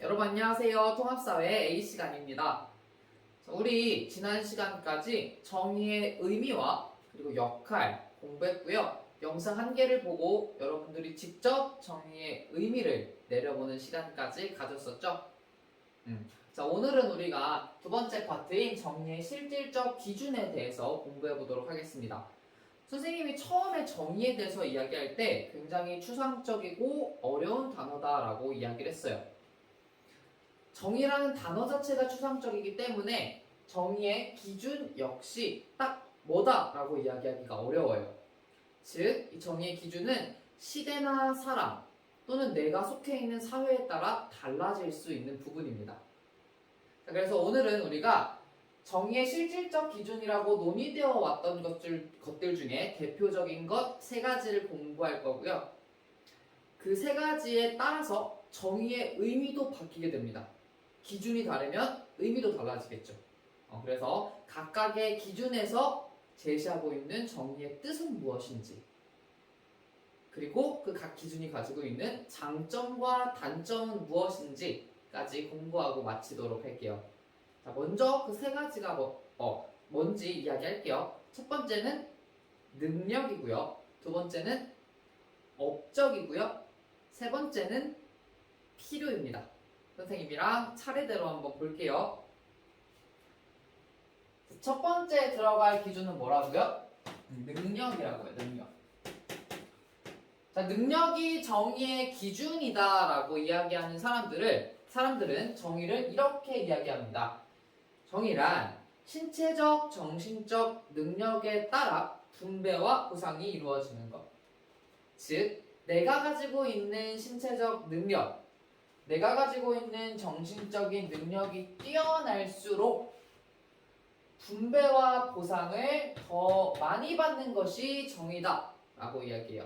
여러분 안녕하세요. 통합사회 A시간입니다. 우리 지난 시간까지 정의의 의미와 그리고 역할 공부했고요. 영상 한 개를 보고 여러분들이 직접 정의의 의미를 내려보는 시간까지 가졌었죠. 자, 오늘은 우리가 두 번째 파트인 정의의 실질적 기준에 대해서 공부해 보도록 하겠습니다. 선생님이 처음에 정의에 대해서 이야기할 때 굉장히 추상적이고 어려운 단어다라고 이야기를 했어요. 정의라는 단어 자체가 추상적이기 때문에 정의의 기준 역시 딱 뭐다라고 이야기하기가 어려워요. 즉, 이 정의의 기준은 시대나 사람 또는 내가 속해 있는 사회에 따라 달라질 수 있는 부분입니다. 그래서 오늘은 우리가 정의의 실질적 기준이라고 논의되어 왔던 것들 중에 대표적인 것 세 가지를 공부할 거고요. 그 세 가지에 따라서 정의의 의미도 바뀌게 됩니다. 기준이 다르면 의미도 달라지겠죠. 그래서 각각의 기준에서 제시하고 있는 정의의 뜻은 무엇인지, 그리고 그 각 기준이 가지고 있는 장점과 단점은 무엇인지까지 공부하고 마치도록 할게요. 자, 먼저 그 세 가지가 뭔지 이야기할게요. 첫 번째는 능력이고요. 두 번째는 업적이고요. 세 번째는 필요입니다. 선생님이랑 차례대로 한번 볼게요. 첫 번째 들어갈 기준은 뭐라고요? 능력이라고요. 능력. 자, 능력이 정의의 기준이다라고 이야기하는 사람들은 정의를 이렇게 이야기합니다. 정의란 신체적, 정신적 능력에 따라 분배와 보상이 이루어지는 것. 즉, 내가 가지고 있는 신체적 능력, 내가 가지고 있는 정신적인 능력이 뛰어날수록 분배와 보상을 더 많이 받는 것이 정의다 라고 이야기해요.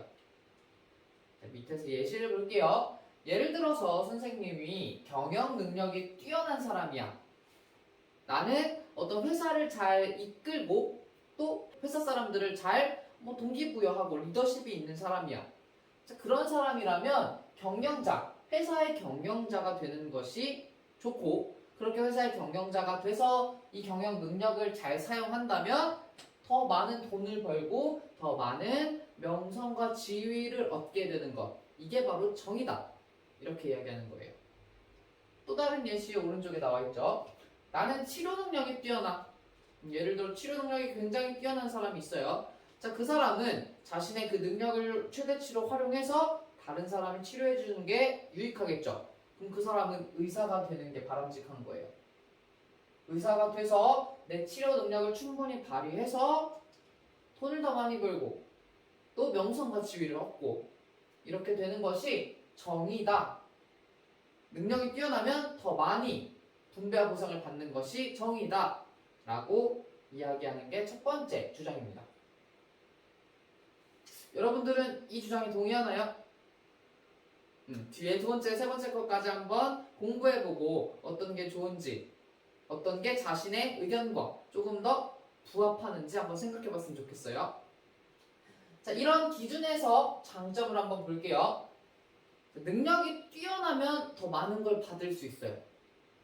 자, 밑에서 예시를 볼게요. 예를 들어서 선생님이 경영 능력이 뛰어난 사람이야. 나는 어떤 회사를 잘 이끌고 또 회사 사람들을 잘 동기부여하고 리더십이 있는 사람이야. 자, 그런 사람이라면 회사의 경영자가 되는 것이 좋고, 그렇게 회사의 경영자가 돼서 이 경영 능력을 잘 사용한다면 더 많은 돈을 벌고 더 많은 명성과 지위를 얻게 되는 것, 이게 바로 정의다, 이렇게 이야기하는 거예요. 또 다른 예시 오른쪽에 나와 있죠. 나는 치료 능력이 뛰어나. 예를 들어 치료 능력이 굉장히 뛰어난 사람이 있어요. 자, 그 사람은 자신의 그 능력을 최대치로 활용해서 다른 사람을 치료해 주는 게 유익하겠죠. 그럼 그 사람은 의사가 되는 게 바람직한 거예요. 의사가 돼서 내 치료 능력을 충분히 발휘해서 돈을 더 많이 벌고 또 명성과 지위를 얻고 이렇게 되는 것이 정의다. 능력이 뛰어나면 더 많이 분배와 보상을 받는 것이 정의다 라고 이야기하는 게 첫 번째 주장입니다. 여러분들은 이 주장에 동의하나요? 뒤에 두 번째, 세 번째 것까지 한번 공부해보고 어떤 게 좋은지, 어떤 게 자신의 의견과 조금 더 부합하는지 한번 생각해봤으면 좋겠어요. 자, 이런 기준에서 장점을 한번 볼게요. 능력이 뛰어나면 더 많은 걸 받을 수 있어요.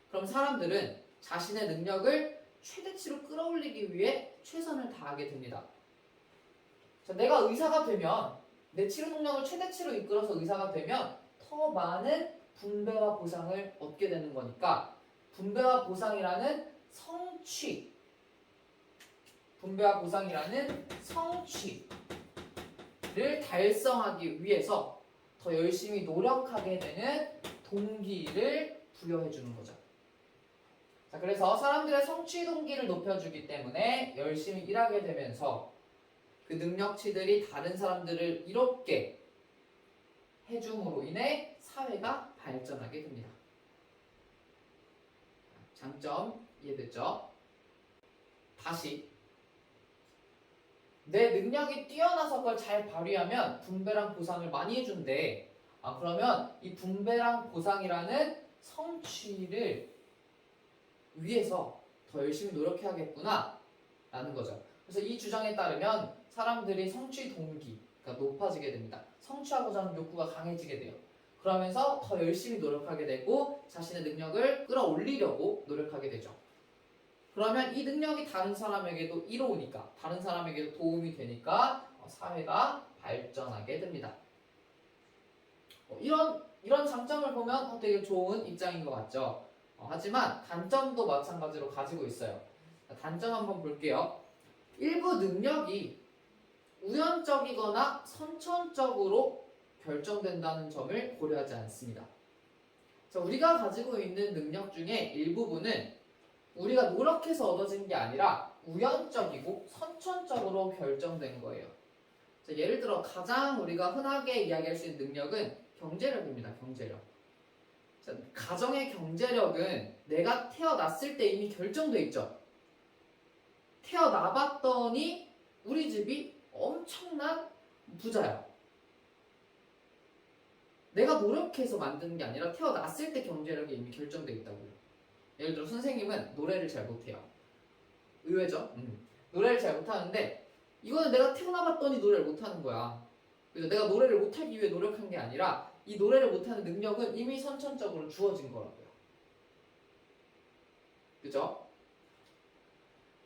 그럼 사람들은 자신의 능력을 최대치로 끌어올리기 위해 최선을 다하게 됩니다. 자, 내가 의사가 되면, 내 치료 능력을 최대치로 이끌어서 의사가 되면 더 많은 분배와 보상을 얻게 되는 거니까, 분배와 보상이라는 성취를 달성하기 위해서 더 열심히 노력하게 되는 동기를 부여해 주는 거죠. 자, 그래서 사람들의 성취 동기를 높여주기 때문에 열심히 일하게 되면서 그 능력치들이 다른 사람들을 이롭게 해줌으로 인해 사회가 발전하게 됩니다. 장점 이해됐죠? 다시, 내 능력이 뛰어나서 그걸 잘 발휘하면 분배랑 보상을 많이 해준대. 그러면 이 분배랑 보상이라는 성취를 위해서 더 열심히 노력해야겠구나 라는 거죠. 그래서 이 주장에 따르면 사람들이 성취 동기가 높아지게 됩니다. 성취하고자 하는 욕구가 강해지게 돼요. 그러면서 더 열심히 노력하게 되고 자신의 능력을 끌어올리려고 노력하게 되죠. 그러면 이 능력이 다른 사람에게도 이로우니까, 다른 사람에게도 도움이 되니까 사회가 발전하게 됩니다. 이런 장점을 보면 되게 좋은 입장인 것 같죠. 하지만 단점도 마찬가지로 가지고 있어요. 단점 한번 볼게요. 일부 능력이 우연적이거나 선천적으로 결정된다는 점을 고려하지 않습니다. 자, 우리가 가지고 있는 능력 중에 일부분은 우리가 노력해서 얻어진 게 아니라 우연적이고 선천적으로 결정된 거예요. 자, 예를 들어 가장 우리가 흔하게 이야기할 수 있는 능력은 경제력입니다. 경제력. 자, 가정의 경제력은 내가 태어났을 때 이미 결정돼 있죠. 태어나봤더니 우리 집이 엄청난 부자야. 내가 노력해서 만드는 게 아니라 태어났을 때 경제력이 이미 결정돼 있다고요. 예를 들어 선생님은 노래를 잘 못해요. 의외죠? 노래를 잘 못하는데 이거는 내가 태어나봤더니 노래를 못하는 거야. 그래서 내가 노래를 못하기 위해 노력한 게 아니라 이 노래를 못하는 능력은 이미 선천적으로 주어진 거라고요. 그죠?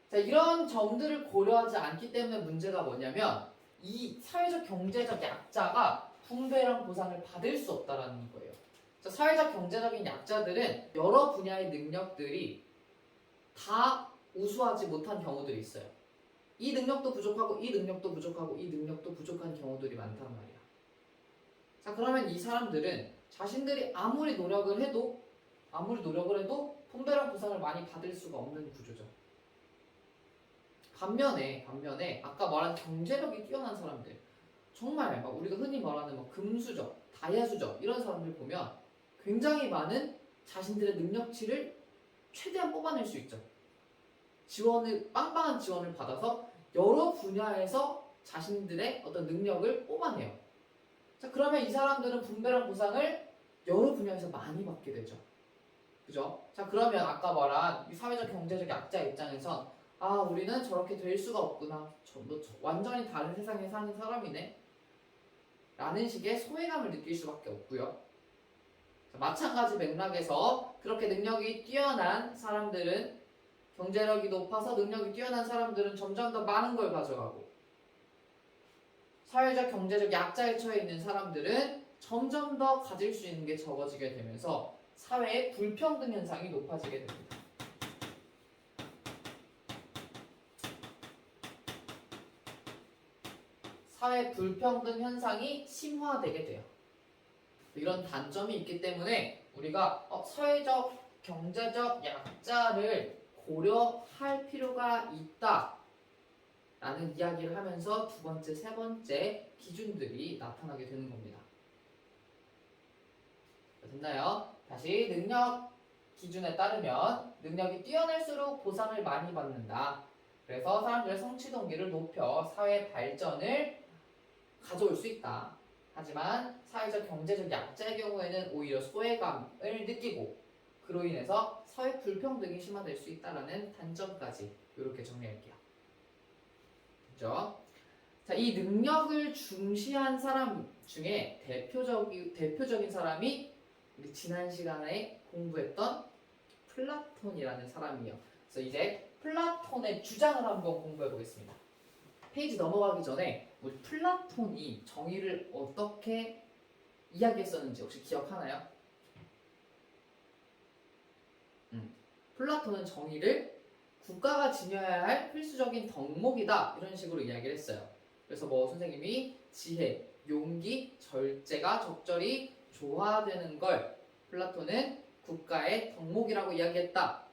자, 이런 점들을 고려하지 않기 때문에 문제가 뭐냐면 이 사회적 경제적 약자가 분배랑 보상을 받을 수 없다라는 거예요. 자, 사회적 경제적인 약자들은 여러 분야의 능력들이 다 우수하지 못한 경우들이 있어요. 이 능력도 부족하고 이 능력도 부족하고 이 능력도 부족한 경우들이 많단 말이야. 자, 그러면 이 사람들은 자신들이 아무리 노력을 해도 분배랑 보상을 많이 받을 수가 없는 구조죠. 반면에 아까 말한 경제력이 뛰어난 사람들, 정말 막 우리가 흔히 말하는 막 금수저, 다이아수저 이런 사람들 보면 굉장히 많은 자신들의 능력치를 최대한 뽑아낼 수 있죠. 빵빵한 지원을 받아서 여러 분야에서 자신들의 어떤 능력을 뽑아내요. 자, 그러면 이 사람들은 분배랑 보상을 여러 분야에서 많이 받게 되죠. 그죠? 자, 그러면 아까 말한 이 사회적 경제적 약자 입장에선 우리는 저렇게 될 수가 없구나. 완전히 다른 세상에 사는 사람이네. 라는 식의 소외감을 느낄 수밖에 없고요. 자, 마찬가지 맥락에서 그렇게 능력이 뛰어난 사람들은 경제력이 높아서 능력이 뛰어난 사람들은 점점 더 많은 걸 가져가고 사회적 경제적 약자에 처해 있는 사람들은 점점 더 가질 수 있는 게 적어지게 되면서 사회의 불평등 현상이 높아지게 됩니다. 사회 불평등 현상이 심화되게 돼요. 이런 단점이 있기 때문에 우리가 사회적 경제적 약자를 고려할 필요가 있다 라는 이야기를 하면서 두 번째, 세 번째 기준들이 나타나게 되는 겁니다. 됐나요? 다시 능력 기준에 따르면 능력이 뛰어날수록 보상을 많이 받는다. 그래서 사람들의 성취 동기를 높여 사회 발전을 가져올 수 있다. 하지만 사회적 경제적 약자의 경우에는 오히려 소외감을 느끼고 그로 인해서 사회 불평등이 심화될 수 있다는 단점까지 이렇게 정리할게요. 그죠? 자, 이 능력을 중시한 사람 중에 대표적인 사람이 우리 지난 시간에 공부했던 플라톤이라는 사람이에요. 그래서 이제 플라톤의 주장을 한번 공부해 보겠습니다. 페이지 넘어가기 전에 우리 플라톤이 정의를 어떻게 이야기했었는지 혹시 기억하나요? 플라톤은 정의를 국가가 지녀야 할 필수적인 덕목이다 이런 식으로 이야기를 했어요. 그래서 선생님이 지혜, 용기, 절제가 적절히 조화되는 걸 플라톤은 국가의 덕목이라고 이야기했다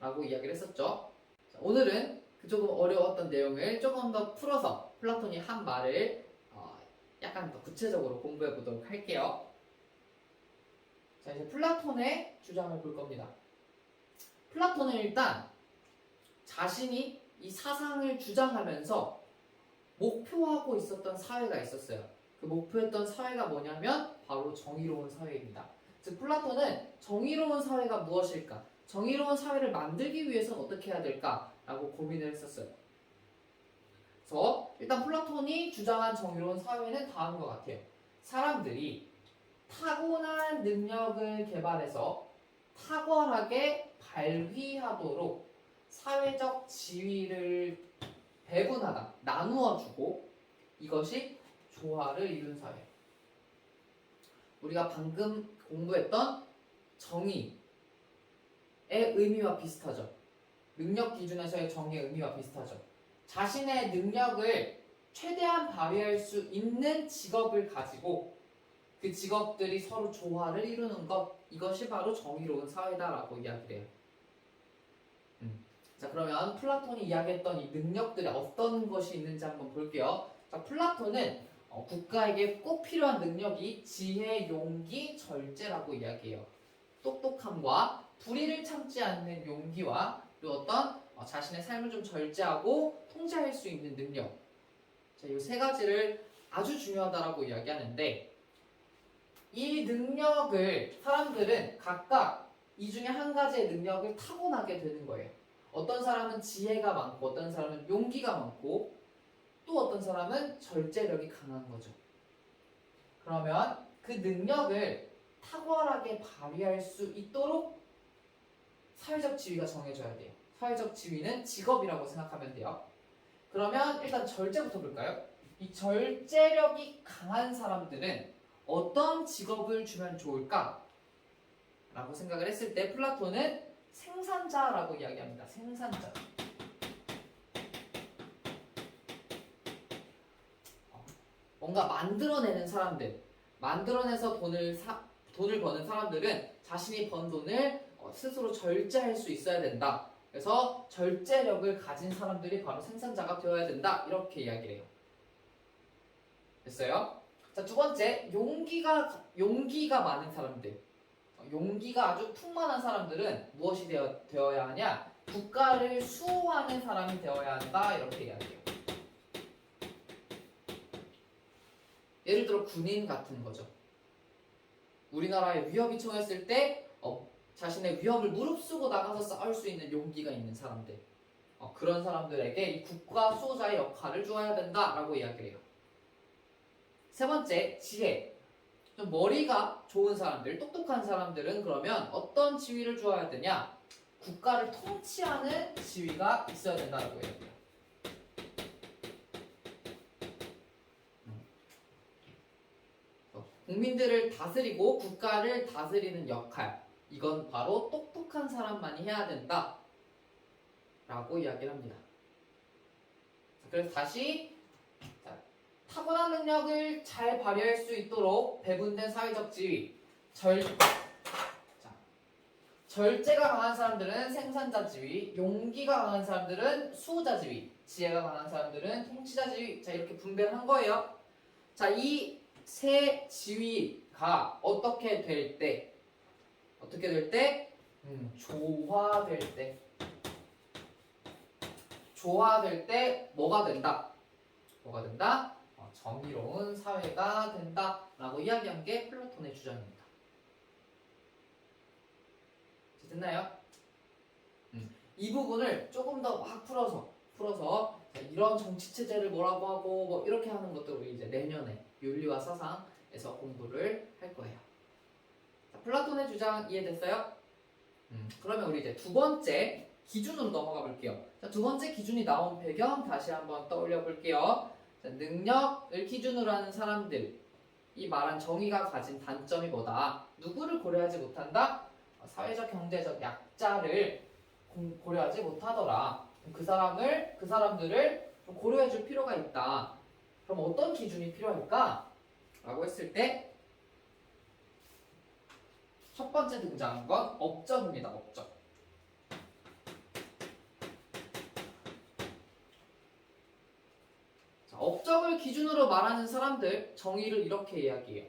라고 이야기를 했었죠. 자, 오늘은 그 조금 어려웠던 내용을 조금 더 풀어서 플라톤이 한 말을 약간 더 구체적으로 공부해 보도록 할게요. 자, 이제 플라톤의 주장을 볼 겁니다. 플라톤은 일단 자신이 이 사상을 주장하면서 목표하고 있었던 사회가 있었어요. 그 목표했던 사회가 뭐냐면 바로 정의로운 사회입니다. 즉 플라톤은 정의로운 사회가 무엇일까? 정의로운 사회를 만들기 위해서는 어떻게 해야 될까? 라고 고민을 했었어요. 그래서 일단 플라톤이 주장한 정의로운 사회는 다음과 같아요. 사람들이 타고난 능력을 개발해서 탁월하게 발휘하도록 사회적 지위를 배분하다, 나누어주고 이것이 조화를 이룬 사회. 우리가 방금 공부했던 정의의 의미와 비슷하죠. 능력 기준에서의 정의의 의미와 비슷하죠. 자신의 능력을 최대한 발휘할 수 있는 직업을 가지고 그 직업들이 서로 조화를 이루는 것, 이것이 바로 정의로운 사회다라고 이야기를 해요. 자, 그러면 플라톤이 이야기했던 이 능력들이 어떤 것이 있는지 한번 볼게요. 자, 플라톤은 국가에게 꼭 필요한 능력이 지혜, 용기, 절제라고 이야기해요. 똑똑함과 불의를 참지 않는 용기와 그리고 어떤 자신의 삶을 좀 절제하고 통제할 수 있는 능력. 자, 이 세 가지를 아주 중요하다라고 이야기하는데 이 능력을 사람들은 각각 이 중에 한 가지의 능력을 타고나게 되는 거예요. 어떤 사람은 지혜가 많고 어떤 사람은 용기가 많고 또 어떤 사람은 절제력이 강한 거죠. 그러면 그 능력을 탁월하게 발휘할 수 있도록 사회적 지위가 정해져야 돼요. 사회적 지위는 직업이라고 생각하면 돼요. 그러면 일단 절제부터 볼까요? 이 절제력이 강한 사람들은 어떤 직업을 주면 좋을까? 라고 생각을 했을 때 플라톤은 생산자라고 이야기합니다. 생산자. 뭔가 만들어내는 사람들, 만들어내서 돈을 버는 사람들은 자신이 번 돈을 스스로 절제할 수 있어야 된다. 그래서 절제력을 가진 사람들이 바로 생산자가 되어야 된다. 이렇게 이야기를 해요. 됐어요? 자, 두 번째, 용기가 많은 사람들. 용기가 아주 풍만한 사람들은 무엇이 되어야 하냐? 국가를 수호하는 사람이 되어야 한다. 이렇게 이야기해요. 예를 들어 군인 같은 거죠. 우리나라에 위협이 처했을 때 자신의 위협을 무릅쓰고 나가서 싸울 수 있는 용기가 있는 사람들. 그런 사람들에게 이 국가 수호자의 역할을 주어야 된다라고 이야기를 해요. 세 번째, 지혜. 좀 머리가 좋은 사람들, 똑똑한 사람들은 그러면 어떤 지위를 주어야 되냐? 국가를 통치하는 지위가 있어야 된다고 해요. 국민들을 다스리고 국가를 다스리는 역할, 이건 바로 똑똑한 사람만이 해야 된다 라고 이야기를 합니다. 그래서 다시 타고난 능력을 잘 발휘할 수 있도록 배분된 사회적 지위, 절제가 강한 사람들은 생산자 지위, 용기가 강한 사람들은 수호자 지위, 지혜가 강한 사람들은 통치자 지위. 자, 이렇게 분배를 한 거예요. 자, 이 세 지위가 어떻게 될 때 조화될 때 뭐가 된다? 정의로운 사회가 된다라고 이야기한 게 플라톤의 주장입니다. 됐나요? 이 부분을 조금 더 막 풀어서 이런 정치 체제를 뭐라고 하고 뭐 이렇게 하는 것도 우리 이제 내년에 윤리와 사상에서 공부를 할 거예요. 자, 플라톤의 주장 이해됐어요? 그러면 우리 이제 두 번째 기준으로 넘어가 볼게요. 자, 두 번째 기준이 나온 배경 다시 한번 떠올려 볼게요. 자, 능력을 기준으로 하는 사람들, 이 말한 정의가 가진 단점이 뭐다? 누구를 고려하지 못한다? 사회적 경제적 약자를 고려하지 못하더라. 그 사람들을 좀 고려해 줄 필요가 있다. 그럼 어떤 기준이 필요할까? 라고 했을 때 첫 번째 등장한 건 업적입니다. 업적. 자, 업적을 기준으로 말하는 사람들 정의를 이렇게 이야기해요.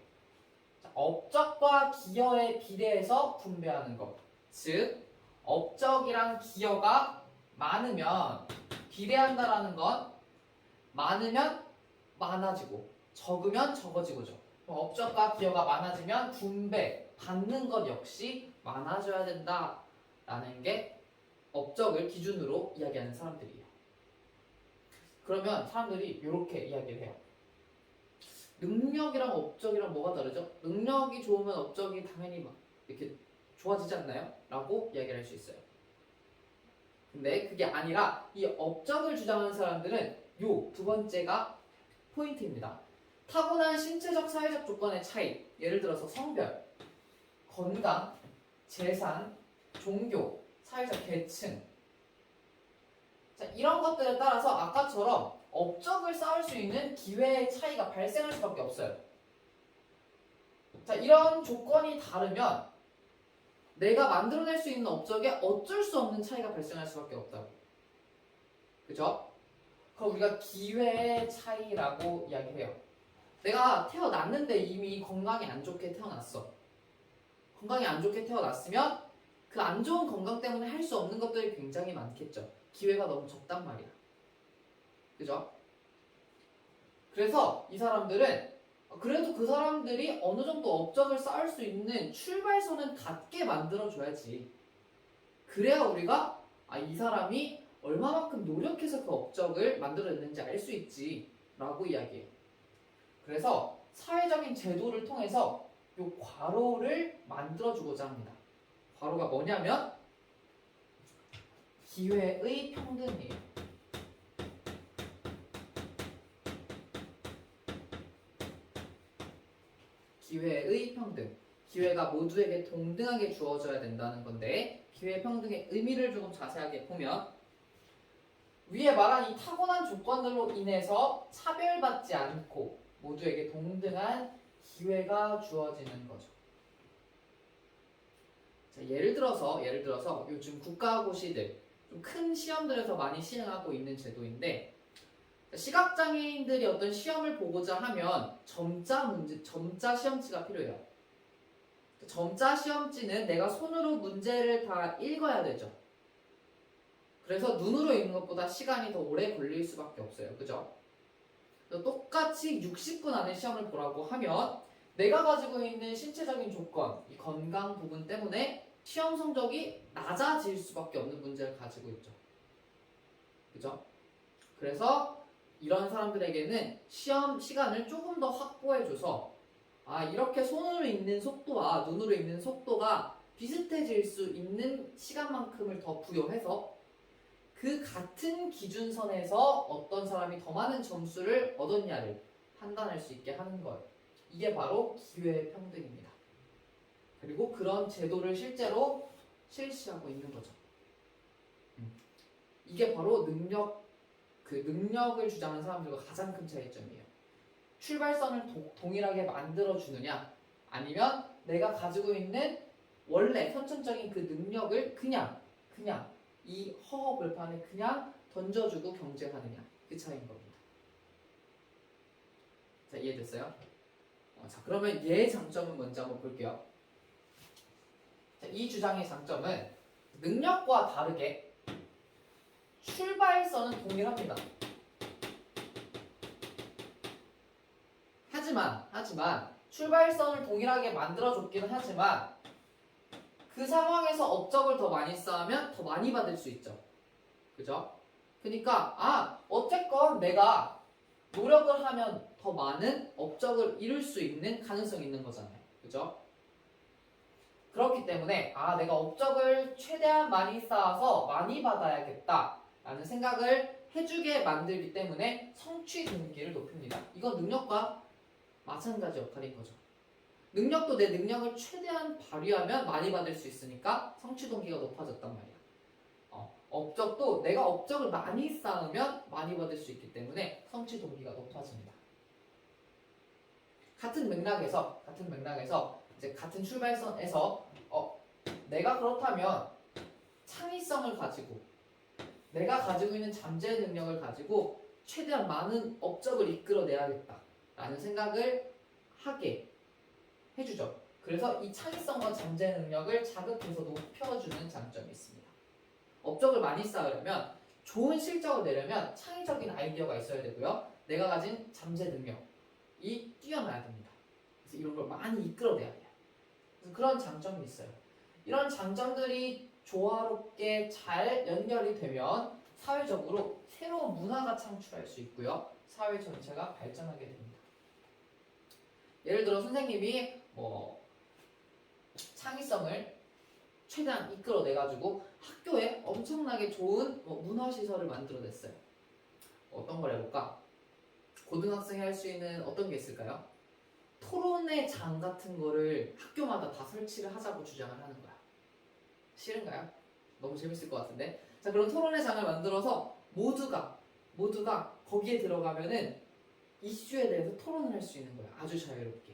자, 업적과 기여에 비례해서 분배하는 것. 즉 업적이랑 기여가 많으면 비례한다라는 건 많으면 많아지고 적으면 적어지고죠. 업적과 기여가 많아지면 받는 것 역시 많아져야 된다라는 게 업적을 기준으로 이야기하는 사람들이에요. 그러면 사람들이 이렇게 이야기를 해요. 능력이랑 업적이랑 뭐가 다르죠? 능력이 좋으면 업적이 당연히 막 이렇게 좋아지지 않나요? 라고 이야기를 할 수 있어요. 근데 그게 아니라 이 업적을 주장하는 사람들은 요 두 번째가 포인트입니다. 타고난 신체적 사회적 조건의 차이, 예를 들어서 성별, 건강, 재산, 종교, 사회적 계층, 자, 이런 것들에 따라서 아까처럼 업적을 쌓을 수 있는 기회의 차이가 발생할 수밖에 없어요. 자, 이런 조건이 다르면 내가 만들어낼 수 있는 업적에 어쩔 수 없는 차이가 발생할 수밖에 없다고. 그죠? 그럼 우리가 기회의 차이라고 이야기해요. 내가 태어났는데 이미 건강이 안 좋게 태어났어. 건강이 안 좋게 태어났으면 그 안 좋은 건강 때문에 할 수 없는 것들이 굉장히 많겠죠. 기회가 너무 적단 말이야. 그죠? 그래서 이 사람들은 그래도 그 사람들이 어느 정도 업적을 쌓을 수 있는 출발선은 같게 만들어줘야지. 그래야 우리가 이 사람이 얼마만큼 노력해서 그 업적을 만들어냈는지 알 수 있지 라고 이야기해요. 그래서 사회적인 제도를 통해서 이 괄호를 만들어주고자 합니다. 괄호가 뭐냐면 기회의 평등이에요. 기회의 평등. 기회가 모두에게 동등하게 주어져야 된다는 건데 기회 평등의 의미를 조금 자세하게 보면 위에 말한 이 타고난 조건들로 인해서 차별받지 않고 모두에게 동등한 기회가 주어지는 거죠. 자, 예를 들어서 요즘 국가고시들 좀 큰 시험들에서 많이 시행하고 있는 제도인데 시각장애인들이 어떤 시험을 보고자 하면 점자 시험지가 필요해요. 점자 시험지는 내가 손으로 문제를 다 읽어야 되죠. 그래서 눈으로 읽는 것보다 시간이 더 오래 걸릴 수밖에 없어요. 그죠? 똑같이 60분 안에 시험을 보라고 하면 내가 가지고 있는 신체적인 조건, 이 건강 부분 때문에 시험 성적이 낮아질 수밖에 없는 문제를 가지고 있죠. 그죠? 그래서 이런 사람들에게는 시험 시간을 조금 더 확보해줘서 이렇게 손으로 읽는 속도와 눈으로 읽는 속도가 비슷해질 수 있는 시간만큼을 더 부여해서 그 같은 기준선에서 어떤 사람이 더 많은 점수를 얻었냐를 판단할 수 있게 하는 거예요. 이게 바로 기회의 평등입니다. 그리고 그런 제도를 실제로 실시하고 있는 거죠. 이게 바로 능력을 주장하는 사람들과 가장 큰 차이점이에요. 출발선을 동일하게 만들어주느냐 아니면 내가 가지고 있는 원래 선천적인 그 능력을 그냥 이 허허벌판에 그냥 던져주고 경쟁하느냐 그 차이인 겁니다. 자, 이해됐어요? 자, 그러면 얘의 장점은 뭔지 한번 볼게요. 자, 이 주장의 장점은 능력과 다르게 출발선은 동일합니다. 하지만 출발선을 동일하게 만들어줬기는 하지만 그 상황에서 업적을 더 많이 쌓으면 더 많이 받을 수 있죠. 그죠? 그러니까 어쨌건 내가 노력을 하면 더 많은 업적을 이룰 수 있는 가능성이 있는 거잖아요. 그죠? 그렇기 때문에 내가 업적을 최대한 많이 쌓아서 많이 받아야겠다 라는 생각을 해주게 만들기 때문에 성취 동기를 높입니다. 이건 능력과 마찬가지 역할인 거죠. 능력도 내 능력을 최대한 발휘하면 많이 받을 수 있으니까 성취 동기가 높아졌단 말이야. 업적도 내가 업적을 많이 쌓으면 많이 받을 수 있기 때문에 성취 동기가 높아집니다. 같은 맥락에서 이제 같은 출발선에서 내가 그렇다면 창의성을 가지고 내가 가지고 있는 잠재 능력을 가지고 최대한 많은 업적을 이끌어내야겠다라는 생각을 하게 해주죠. 그래서 이 창의성과 잠재 능력을 자극해서 높여주는 장점이 있습니다. 업적을 많이 쌓으려면 좋은 실적을 내려면 창의적인 아이디어가 있어야 되고요. 내가 가진 잠재 능력이 뛰어나야 됩니다. 그래서 이런 걸 많이 이끌어내야 돼요. 그래서 그런 장점이 있어요. 이런 장점들이 조화롭게 잘 연결이 되면 사회적으로 새로운 문화가 창출할 수 있고요. 사회 전체가 발전하게 됩니다. 예를 들어 선생님이 창의성을 최대한 이끌어내가지고 학교에 엄청나게 좋은 문화시설을 만들어냈어요. 어떤 걸 해볼까? 고등학생이 할 수 있는 어떤 게 있을까요? 토론회 장 같은 거를 학교마다 다 설치를 하자고 주장을 하는 거야. 싫은가요? 너무 재밌을 것 같은데. 자, 그럼 토론회 장을 만들어서 모두가 거기에 들어가면은 이슈에 대해서 토론을 할 수 있는 거야. 아주 자유롭게.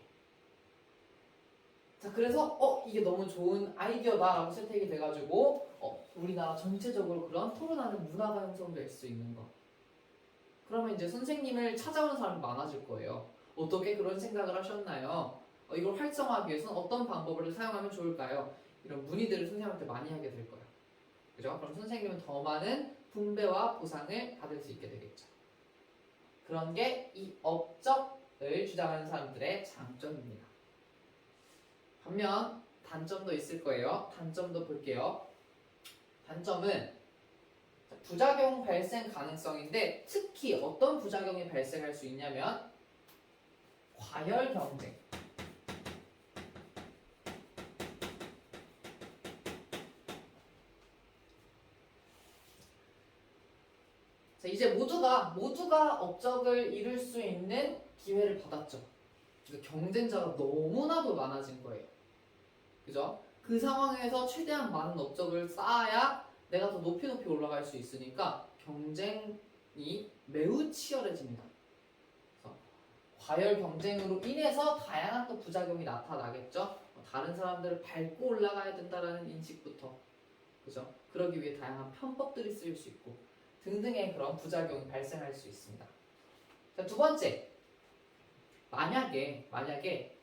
자, 그래서 이게 너무 좋은 아이디어다라고 채택이 돼가지고 우리나라 전체적으로 그런 토론하는 문화가 형성될 수 있는 거. 그러면 이제 선생님을 찾아오는 사람이 많아질 거예요. 어떻게 그런 생각을 하셨나요? 이걸 활성화하기 위해서는 어떤 방법을 사용하면 좋을까요? 이런 문의들을 선생님한테 많이 하게 될 거예요. 그죠? 그럼 선생님은 더 많은 분배와 보상을 받을 수 있게 되겠죠. 그런 게 이 업적을 주장하는 사람들의 장점입니다. 반면 단점도 있을 거예요. 단점도 볼게요. 단점은 부작용 발생 가능성인데 특히 어떤 부작용이 발생할 수 있냐면 과열 경쟁. 자, 이제 모두가 업적을 이룰 수 있는 기회를 받았죠. 그러니까 경쟁자가 너무나도 많아진 거예요. 그죠? 그 상황에서 최대한 많은 업적을 쌓아야 내가 더 높이 올라갈 수 있으니까 경쟁이 매우 치열해집니다. 그래서 과열 경쟁으로 인해서 다양한 또 부작용이 나타나겠죠. 다른 사람들을 밟고 올라가야 된다는 인식부터, 그죠? 그러기 위해 다양한 편법들이 쓰일 수 있고 등등의 그런 부작용이 발생할 수 있습니다. 자, 두 번째, 만약에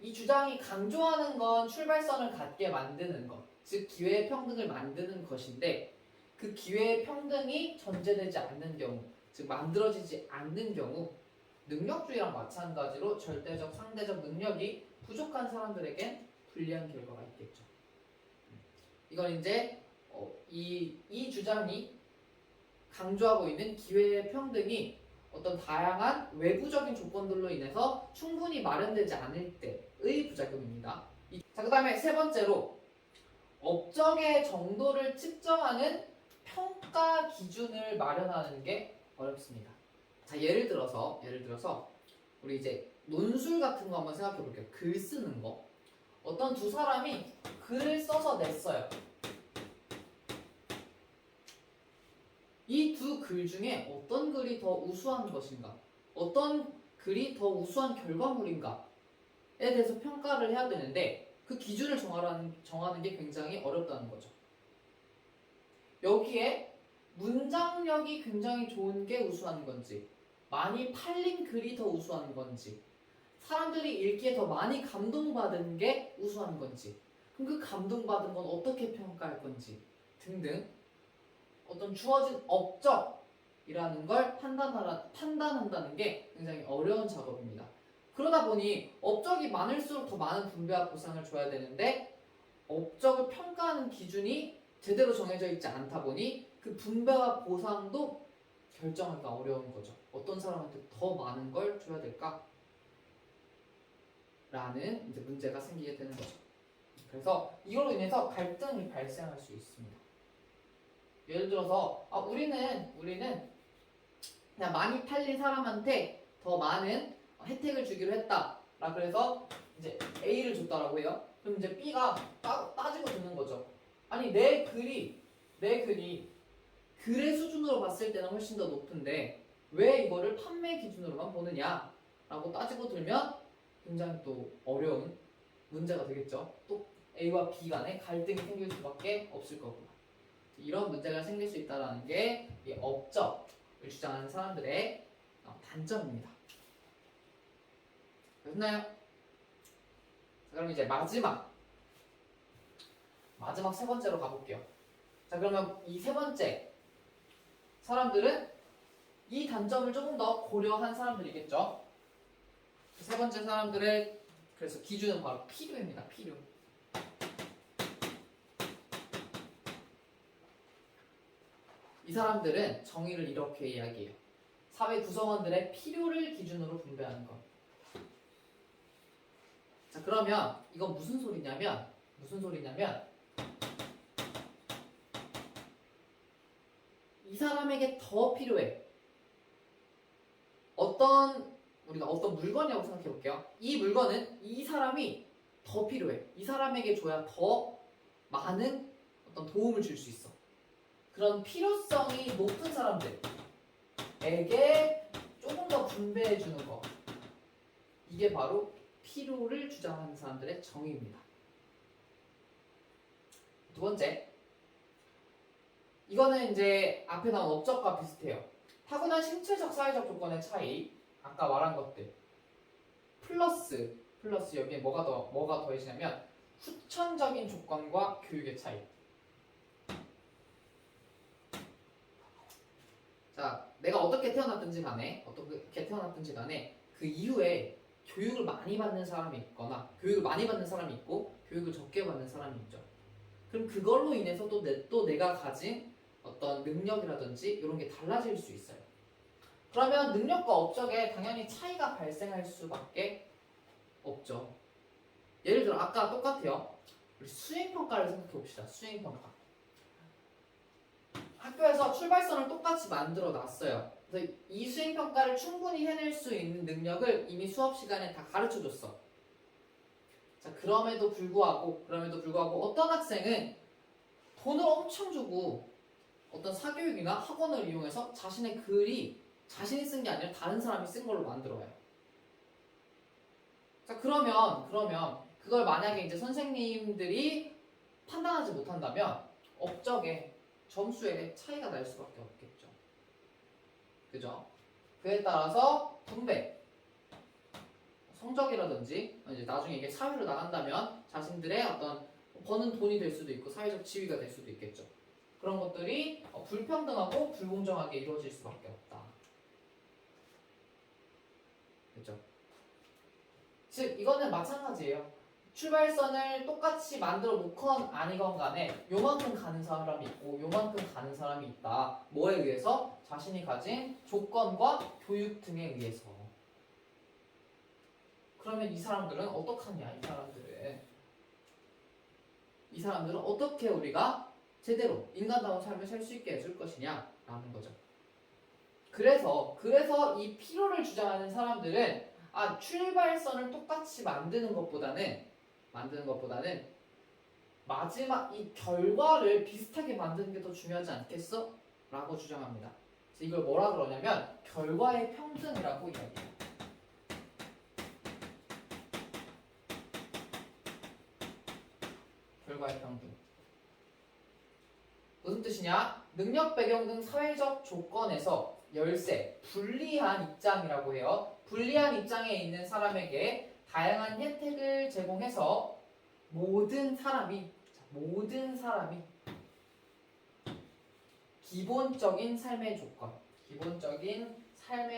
이 주장이 강조하는 건 출발선을 갖게 만드는 것, 즉 기회의 평등을 만드는 것인데 그 기회의 평등이 전제되지 않는 경우, 즉 만들어지지 않는 경우 능력주의랑 마찬가지로 절대적, 상대적 능력이 부족한 사람들에겐 불리한 결과가 있겠죠. 이건 이제 이 주장이 강조하고 있는 기회의 평등이 어떤 다양한 외부적인 조건들로 인해서 충분히 마련되지 않을 때의 부작용입니다. 자, 그 다음에 세 번째로 업적의 정도를 측정하는 평가 기준을 마련하는 게 어렵습니다. 자, 예를 들어서 우리 이제 논술 같은 거 한번 생각해 볼게요. 글 쓰는 거. 어떤 두 사람이 글을 써서 냈어요. 이 두 글 중에 어떤 글이 더 우수한 것인가, 어떤 글이 더 우수한 결과물인가에 대해서 평가를 해야 되는데 그 기준을 정하는 게 굉장히 어렵다는 거죠. 여기에 문장력이 굉장히 좋은 게 우수한 건지, 많이 팔린 글이 더 우수한 건지, 사람들이 읽기에 더 많이 감동받은 게 우수한 건지, 그럼 그 감동받은 건 어떻게 평가할 건지 등등 어떤 주어진 업적이라는 걸 판단한다는 게 굉장히 어려운 작업입니다. 그러다 보니 업적이 많을수록 더 많은 분배와 보상을 줘야 되는데 업적을 평가하는 기준이 제대로 정해져 있지 않다 보니 그 분배와 보상도 결정하기가 어려운 거죠. 어떤 사람한테 더 많은 걸 줘야 될까? 라는 이제 문제가 생기게 되는 거죠. 그래서 이걸로 인해서 갈등이 발생할 수 있습니다. 예를 들어서 우리는 그냥 많이 팔린 사람한테 더 많은 혜택을 주기로 했다. 라 그래서 이제 A를 줬다라고 해요. 그럼 이제 B가 따지고 듣는 거죠. 아니 내 글이 글의 수준으로 봤을 때는 훨씬 더 높은데 왜 이거를 판매 기준으로만 보느냐? 라고 따지고 들면 굉장히 또 어려운 문제가 되겠죠. 또 A와 B 간에 갈등이 생길 수밖에 없을 거고. 이런 문제가 생길 수 있다는 게 이 업적을 주장하는 사람들의 단점입니다. 됐나요? 자, 그럼 이제 마지막 세 번째로 가볼게요. 자, 그러면 이 세 번째 사람들은 이 단점을 조금 더 고려한 사람들이겠죠. 세 번째 사람들의 그래서 기준은 바로 필요입니다. 필요. 이 사람들은 정의를 이렇게 이야기해요. 사회 구성원들의 필요를 기준으로 분배하는 것. 자, 그러면 이건 무슨 소리냐면 이 사람에게 더 필요해. 우리가 어떤 물건이라고 생각해 볼게요. 이 물건은 이 사람이 더 필요해. 이 사람에게 줘야 더 많은 어떤 도움을 줄 수 있어. 그런 필요성이 높은 사람들에게 조금 더 분배해 주는 거. 이게 바로 필요를 주장하는 사람들의 정의입니다. 두 번째, 이거는 이제 앞에 나온 업적과 비슷해요. 타고난 신체적 사회적 조건의 차이, 아까 말한 것들 플러스 여기에 뭐가 더해지냐면 후천적인 조건과 교육의 차이. 자, 내가 어떻게 태어났든지 간에 그 이후에 교육을 많이 받는 사람이 있거나 교육을 많이 받는 사람이 있고 교육을 적게 받는 사람이 있죠. 그럼 그걸로 인해서 또 내가 가진 어떤 능력이라든지 이런 게 달라질 수 있어요. 그러면 능력과 업적에 당연히 차이가 발생할 수밖에 없죠. 예를 들어 아까 똑같아요. 우리 수행평가를 생각해 봅시다. 수행평가. 학교에서 출발선을 똑같이 만들어 놨어요. 그래서 이 수행평가를 충분히 해낼 수 있는 능력을 이미 수업 시간에 다 가르쳐 줬어. 자, 그럼에도 불구하고 어떤 학생은 돈을 엄청 주고 어떤 사교육이나 학원을 이용해서 자신의 글이 자신이 쓴 게 아니라 다른 사람이 쓴 걸로 만들어요. 자, 그러면 그걸 만약에 이제 선생님들이 판단하지 못한다면 업적에 점수에 차이가 날 수밖에 없겠죠. 그죠? 그에 따라서 분배, 성적이라든지 이제 나중에 이게 사회로 나간다면 자신들의 어떤 버는 돈이 될 수도 있고 사회적 지위가 될 수도 있겠죠. 그런 것들이 불평등하고 불공정하게 이루어질 수밖에 없다. 그렇죠? 즉 이거는 마찬가지예요. 출발선을 똑같이 만들어 놓건 아니건 간에 요만큼 가는 사람이 있고 요만큼 가는 사람이 있다. 뭐에 의해서? 자신이 가진 조건과 교육 등에 의해서. 그러면 이 사람들은 어떡하냐? 이 사람들은 어떻게 우리가 제대로 인간다운 삶을 살 수 있게 해줄 것이냐? 라는 거죠. 그래서 이 필요를 주장하는 사람들은 출발선을 똑같이 만드는 것보다는 마지막 이 결과를 비슷하게 만드는 게 더 중요하지 않겠어? 라고 주장합니다. 그래서 이걸 뭐라 그러냐면 결과의 평등이라고 이야기해요. 결과의 평등. 무슨 뜻이냐? 능력 배경 등 사회적 조건에서 열세, 불리한 입장이라고 해요. 불리한 입장에 있는 사람에게 다양한 혜택을 제공해서 모든 사람이 기본적인 삶의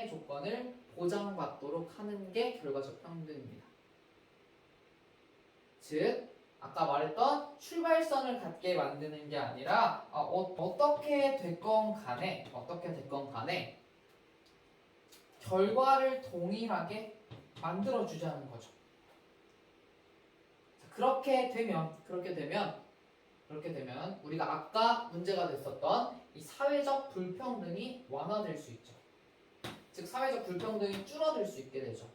조건을 보장받도록 하는 게 결과적 평등입니다. 즉 아까 말했던 출발선을 갖게 만드는 게 아니라 어떻게 됐건 간에 결과를 동일하게 만들어주자는 거죠. 그렇게 되면 우리가 아까 문제가 됐었던 이 사회적 불평등이 완화될 수 있죠. 즉 사회적 불평등이 줄어들 수 있게 되죠.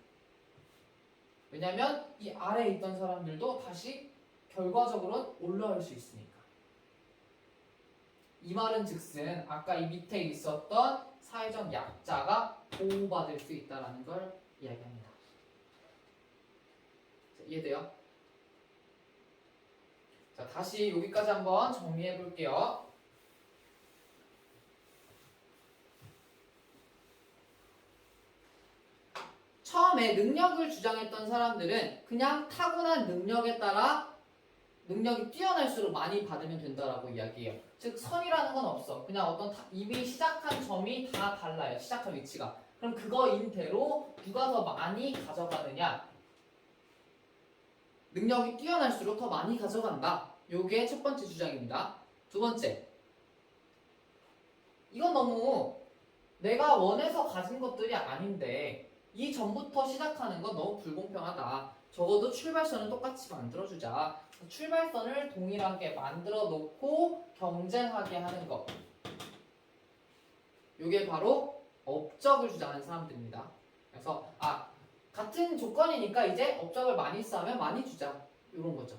왜냐하면 이 아래에 있던 사람들도 다시 결과적으로는 올라올 수 있으니까. 이 말은 즉슨 아까 이 밑에 있었던 사회적 약자가 보호받을 수 있다는 걸 이야기합니다. 자, 이해돼요? 자, 다시 여기까지 한번 정리해 볼게요. 처음에 능력을 주장했던 사람들은 그냥 타고난 능력에 따라 능력이 뛰어날수록 많이 받으면 된다라고 이야기해요. 즉 선이라는 건 없어. 그냥 어떤 이미 시작한 점이 다 달라요. 시작한 위치가. 그럼 그거인 대로 누가 더 많이 가져가느냐. 능력이 뛰어날수록 더 많이 가져간다. 요게 첫 번째 주장입니다. 두 번째. 이건 너무 내가 원해서 가진 것들이 아닌데 이 전부터 시작하는 건 너무 불공평하다. 적어도 출발선을 똑같이 만들어주자. 출발선을 동일하게 만들어 놓고 경쟁하게 하는 것. 이게 바로 업적을 주장하는 사람들입니다. 그래서 같은 조건이니까 이제 업적을 많이 쌓으면 많이 주자. 이런 거죠.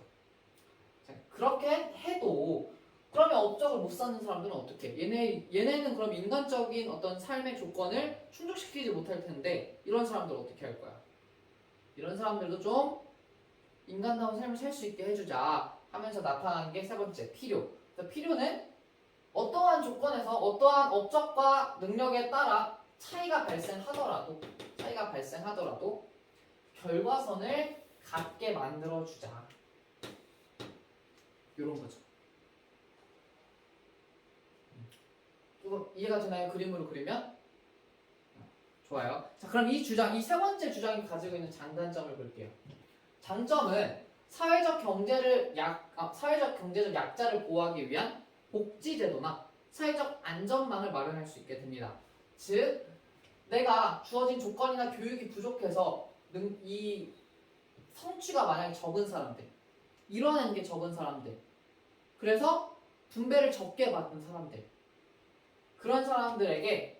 자, 그렇게 해도 그러면 업적을 못 쌓는 사람들은 어떻게? 얘네는 그럼 인간적인 어떤 삶의 조건을 충족시키지 못할 텐데 이런 사람들 어떻게 할 거야? 이런 사람들도 좀 인간다운 삶을 살 수 있게 해주자 하면서 나타나는 게 세 번째 필요. 그래서 필요는 어떠한 조건에서 어떠한 업적과 능력에 따라 차이가 발생하더라도 결과선을 같게 만들어주자. 이런 거죠. 이거 이해가 되나요? 그림으로 그리면? 좋아요. 자, 그럼 이 세 번째 주장이 가지고 있는 장단점을 볼게요. 장점은 사회적 경제적 약자를 보호하기 위한 복지제도나 사회적 안전망을 마련할 수 있게 됩니다. 즉, 내가 주어진 조건이나 교육이 부족해서 이 성취가 만약에 적은 사람들, 이뤄내는 게 적은 사람들, 그래서 분배를 적게 받는 사람들, 그런 사람들에게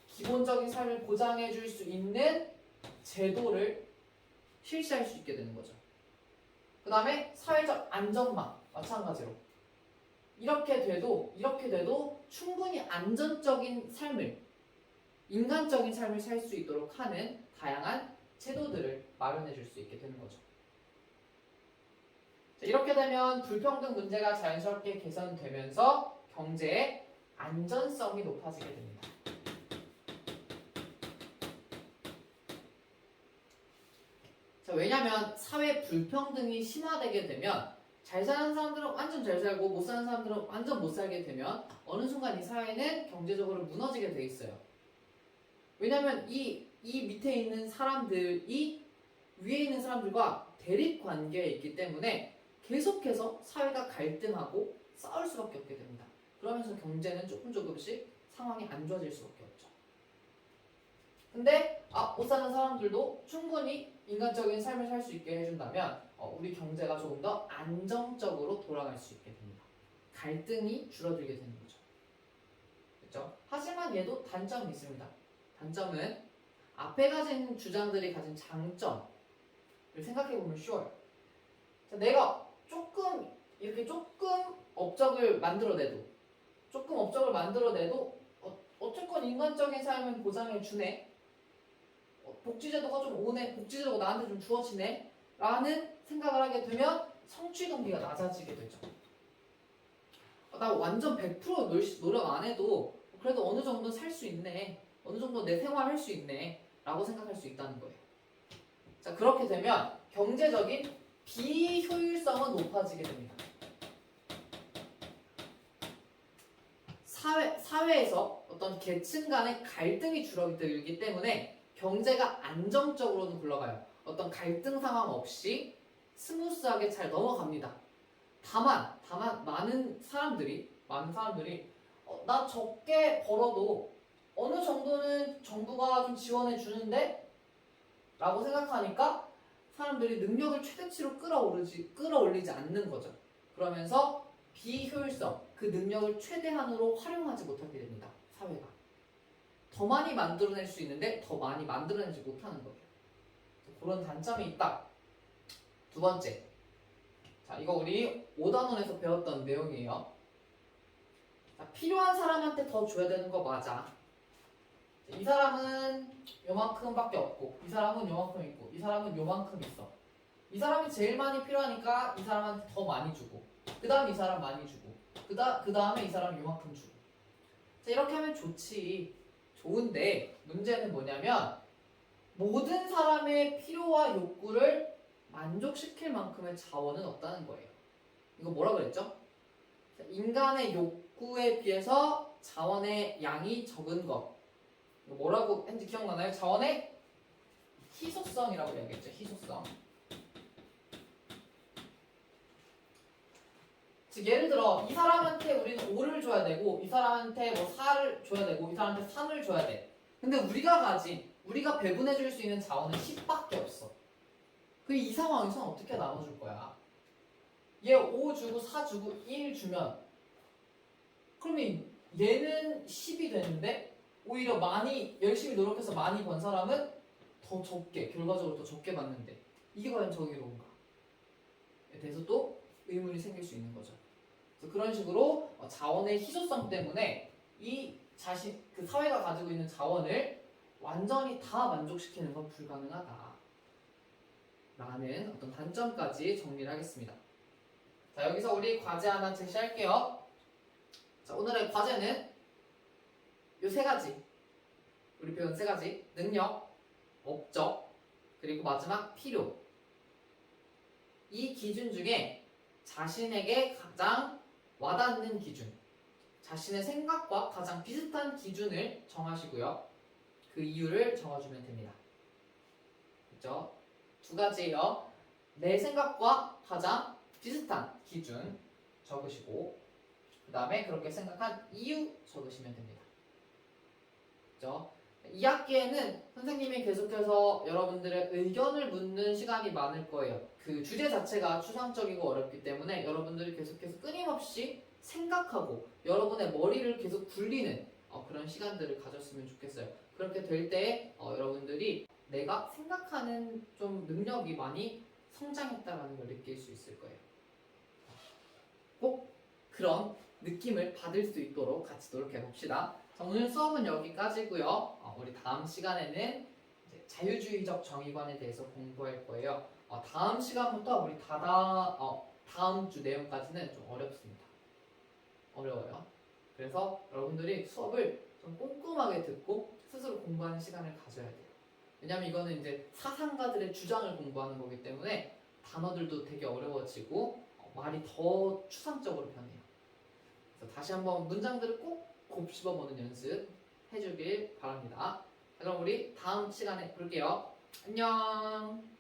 기본적인 삶을 보장해 줄 수 있는 제도를 실시할 수 있게 되는 거죠. 그 다음에 사회적 안전망 마찬가지로 이렇게 돼도 충분히 안전적인 삶을 인간적인 삶을 살 수 있도록 하는 다양한 제도들을 마련해 줄 수 있게 되는 거죠. 자, 이렇게 되면 불평등 문제가 자연스럽게 개선되면서 경제의 안전성이 높아지게 됩니다. 자, 왜냐하면 사회 불평등이 심화되게 되면 잘 사는 사람들은 완전 잘 살고 못 사는 사람들은 완전 못 살게 되면 어느 순간 이 사회는 경제적으로 무너지게 돼 있어요. 왜냐하면 이 밑에 있는 사람들이 위에 있는 사람들과 대립 관계에 있기 때문에 계속해서 사회가 갈등하고 싸울 수밖에 없게 됩니다. 그러면서 경제는 조금씩 상황이 안 좋아질 수밖에 없죠. 근데 못 사는 사람들도 충분히 인간적인 삶을 살 수 있게 해준다면 우리 경제가 조금 더 안정적으로 돌아갈 수 있게 됩니다. 갈등이 줄어들게 되는 거죠. 그렇죠? 하지만 얘도 단점이 있습니다. 단점은 앞에 가진 주장들이 가진 장점을 생각해보면 쉬워요. 자, 내가 조금 업적을 만들어내도 어쨌건 인간적인 삶은 보장해주네. 복지제도가 좀 오네. 복지제도가 나한테 좀 주어지네. 라는 생각을 하게 되면 성취 동기가 낮아지게 되죠. 나 완전 100% 노력 안 해도 그래도 어느 정도 살 수 있네. 어느 정도 내 생활 할 수 있네. 라고 생각할 수 있다는 거예요. 자, 그렇게 되면 경제적인 비효율성은 높아지게 됩니다. 사회에서 어떤 계층 간의 갈등이 줄어들기 때문에 경제가 안정적으로는 굴러가요. 어떤 갈등 상황 없이 스무스하게 잘 넘어갑니다. 다만 많은 사람들이 나 적게 벌어도 어느 정도는 정부가 좀 지원해 주는데? 라고 생각하니까 사람들이 능력을 최대치로 끌어올리지 않는 거죠. 그러면서 비효율성, 그 능력을 최대한으로 활용하지 못하게 됩니다. 사회가. 더 많이 만들어낼 수 있는데 더 많이 만들어내지 못하는 거예요. 그런 단점이 있다. 두 번째. 자, 이거 우리 5단원에서 배웠던 내용이에요. 자, 필요한 사람한테 더 줘야 되는 거 맞아. 이 사람은 요만큼밖에 없고 이 사람은 요만큼 있고 이 사람은 요만큼 있어. 이 사람이 제일 많이 필요하니까 이 사람한테 더 많이 주고 그 다음 이 사람 많이 주고 그 다음에 이 사람 요만큼 주고. 자, 이렇게 하면 좋은데 문제는 뭐냐면 모든 사람의 필요와 욕구를 만족시킬 만큼의 자원은 없다는 거예요. 이거 뭐라 그랬죠? 인간의 욕구에 비해서 자원의 양이 적은 것. 이거 뭐라고 했는지 기억나나요? 자원의 희소성이라고 이야기했죠. 희소성. 즉 예를 들어 이 사람한테 우리는 5를 줘야 되고 이 사람한테 뭐 4를 줘야 되고 이 사람한테 3을 줘야 돼. 근데 우리가 배분해 줄 수 있는 자원은 10밖에 없어. 그 이 상황에서는 어떻게 나눠줄 거야? 얘 5 주고 4 주고 1 주면 그러면 얘는 10이 되는데 오히려 많이 열심히 노력해서 많이 번 사람은 더 적게 결과적으로 더 적게 받는데 이게 과연 정의로운가? 에 대해서 또 의문이 생길 수 있는 거죠. 그래서 그런 식으로 자원의 희소성 때문에 그 사회가 가지고 있는 자원을 완전히 다 만족시키는 건 불가능하다. 라는 어떤 단점까지 정리를 하겠습니다. 자, 여기서 우리 과제 하나 제시할게요. 자, 오늘의 과제는 요 세 가지. 우리 배운 세 가지. 능력, 업적, 그리고 마지막 필요. 이 기준 중에 자신에게 가장 와닿는 기준, 자신의 생각과 가장 비슷한 기준을 정하시고요. 그 이유를 적어주면 됩니다. 그렇죠? 두 가지예요. 내 생각과 가장 비슷한 기준 적으시고 그 다음에 그렇게 생각한 이유 적으시면 됩니다. 그렇죠? 2학기에는 선생님이 계속해서 여러분들의 의견을 묻는 시간이 많을 거예요. 그 주제 자체가 추상적이고 어렵기 때문에 여러분들이 계속해서 끊임없이 생각하고 여러분의 머리를 계속 굴리는 그런 시간들을 가졌으면 좋겠어요. 그렇게 될 때 여러분들이 내가 생각하는 좀 능력이 많이 성장했다는 걸 느낄 수 있을 거예요. 꼭 그런 느낌을 받을 수 있도록 같이 노력해 봅시다. 자, 오늘 수업은 여기까지고요. 우리 다음 시간에는 이제 자유주의적 정의관에 대해서 공부할 거예요. 다음 시간부터 우리 다음 주 내용까지는 좀 어렵습니다. 어려워요. 그래서 여러분들이 수업을 좀 꼼꼼하게 듣고 스스로 공부하는 시간을 가져야 돼요. 왜냐면 이거는 이제 사상가들의 주장을 공부하는 거기 때문에 단어들도 되게 어려워지고 말이 더 추상적으로 변해요. 그래서 다시 한번 문장들을 꼭 곱씹어보는 연습 해주길 바랍니다. 그럼 우리 다음 시간에 볼게요. 안녕.